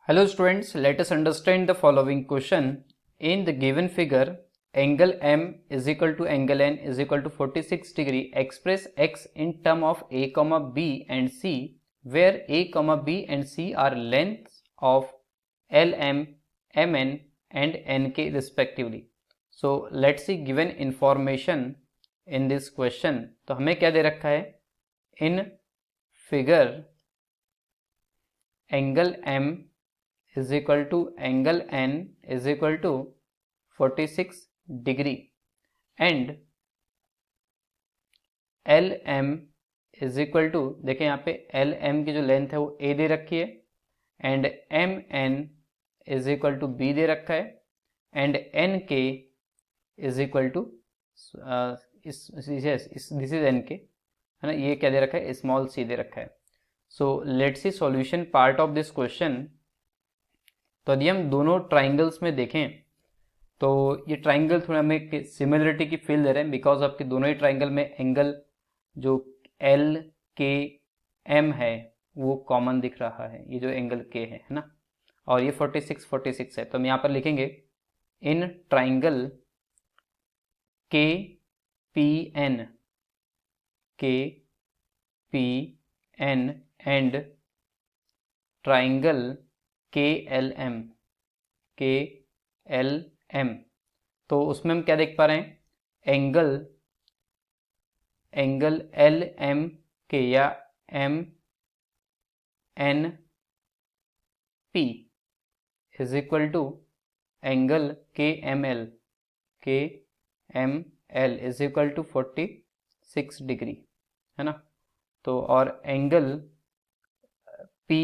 Hello students, let us understand the following question. In the given figure, angle M is equal to angle N is equal to 46 degree. Express x in term of a, b and c, where a, b and c are lengths of LM, MN and NK respectively. So let's see given information in this question. तो हमें क्या दे रखा है? In figure, angle M is equal to angle N is equal to 46 degree and LM is equal to, देखें यहाँ पे LM की जो लेंथ है वो A दे रखी है and MN is equal to B दे रखा है and NK is equal to this is NK है ना, ये क्या दे रखा है? स्मॉल c दे रखा है. So let's see solution part of this question. तो यदि हम दोनों ट्राइंगल्स में देखें तो ये ट्राइंगल थोड़ा हमें सिमिलरिटी की फील दे रहे हैं बिकॉज आपके दोनों ही ट्राइंगल में एंगल जो एल के एम है वो कॉमन दिख रहा है. ये जो एंगल के है ना, और ये 46 है. तो हम यहाँ पर लिखेंगे in triangle K P N and triangle K L M. तो उसमें हम क्या देख पा रहे हैं? एंगल एल एम के या M N P is equal to angle K M L is equal to 46 degree है ना. तो और एंगल पी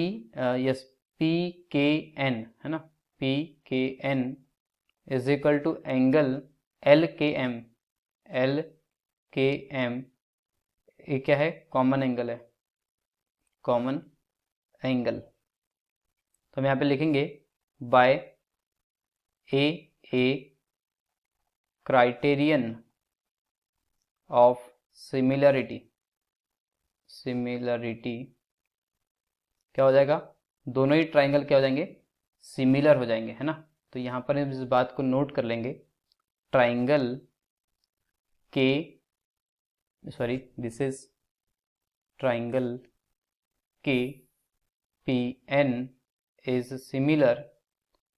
के एन है ना, P K N is equal to angle L K M. ये क्या है? कॉमन एंगल है, कॉमन एंगल. तो हम यहाँ पे लिखेंगे by A criterion of similarity क्या हो जाएगा? दोनों ही ट्राइंगल क्या हो जाएंगे? सिमिलर हो जाएंगे है ना. तो यहाँ पर हम इस बात को नोट कर लेंगे. Triangle K this is triangle K P N is similar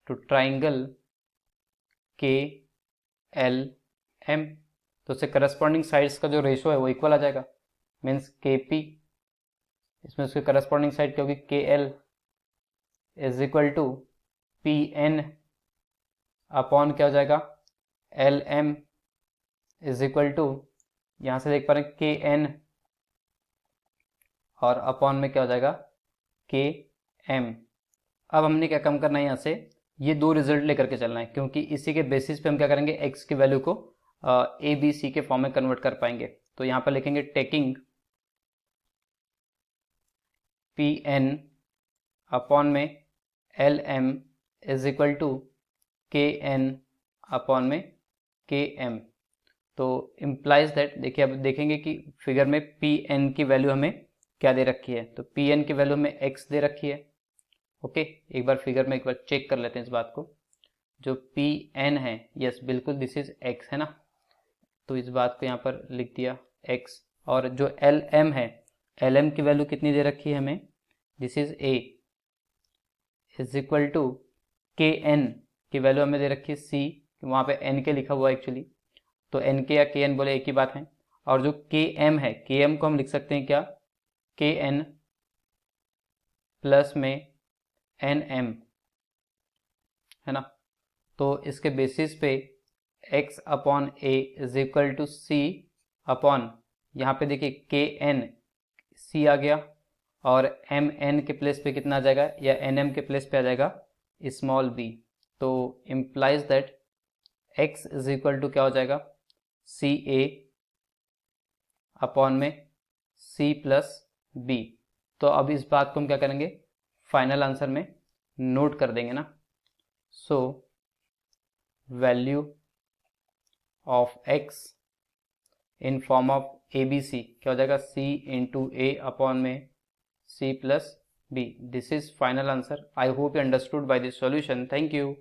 to triangle K L M. तो उससे करस्पॉन्डिंग साइड्स का जो रेशो है वो इक्वल आ जाएगा. मीन्स के पी, इसमें उसकी करस्पॉन्डिंग साइड क्या होगी? K L is equal to P N upon क्या हो जाएगा? L M is equal to, यहाँ से देख पा रहे हैं के एन और अपॉन में क्या हो जाएगा? के एम. अब हमने क्या कम करना है? यहाँ से ये दो रिजल्ट लेकर के चलना है क्योंकि इसी के बेसिस पे हम क्या करेंगे? एक्स की वैल्यू को ए बी सी के फॉर्म में कन्वर्ट कर पाएंगे. तो यहाँ पर लिखेंगे टेकिंग पी एन अपॉन में L M is equal to K N upon में के एम. तो इम्प्लाइज दैट, देखिए अब देखेंगे कि फिगर में पी एन की वैल्यू हमें क्या दे रखी है. तो पी एन की वैल्यू हमें एक्स दे रखी है. ओके, एक बार फिगर में एक बार चेक कर लेते हैं इस बात को. जो पी एन है, यस बिल्कुल दिस इज एक्स है ना, तो इस बात को यहाँ पर लिख दिया एक्स. और जो एल एम है, एल एम की वैल्यू कितनी दे रखी है हमें? This is A is equal to K N की वैल्यू हमें दे रखी है सी, वहाँ पे एन के लिखा हुआ है एक्चुअली. तो एन के या के एन बोले एक ही बात है. और जो के एम है, के एम को हम लिख सकते हैं क्या? के एन प्लस में एन एम है ना. तो इसके बेसिस पे x upon A is equal to C upon, यहाँ पे देखिए के एन सी आ गया और एम एन के प्लेस पे कितना आ जाएगा? या एन एम के प्लेस पे आ जाएगा स्मॉल बी. तो implies that x is equal to क्या हो जाएगा? सी ए अपॉन में सी प्लस बी. तो अब इस बात को हम क्या करेंगे? फाइनल आंसर में नोट कर देंगे ना. So value of x in form of A B C क्या हो जाएगा? c इंटू ए अपॉन में c plus B. This is final answer. I hope you understood by this solution. Thank you.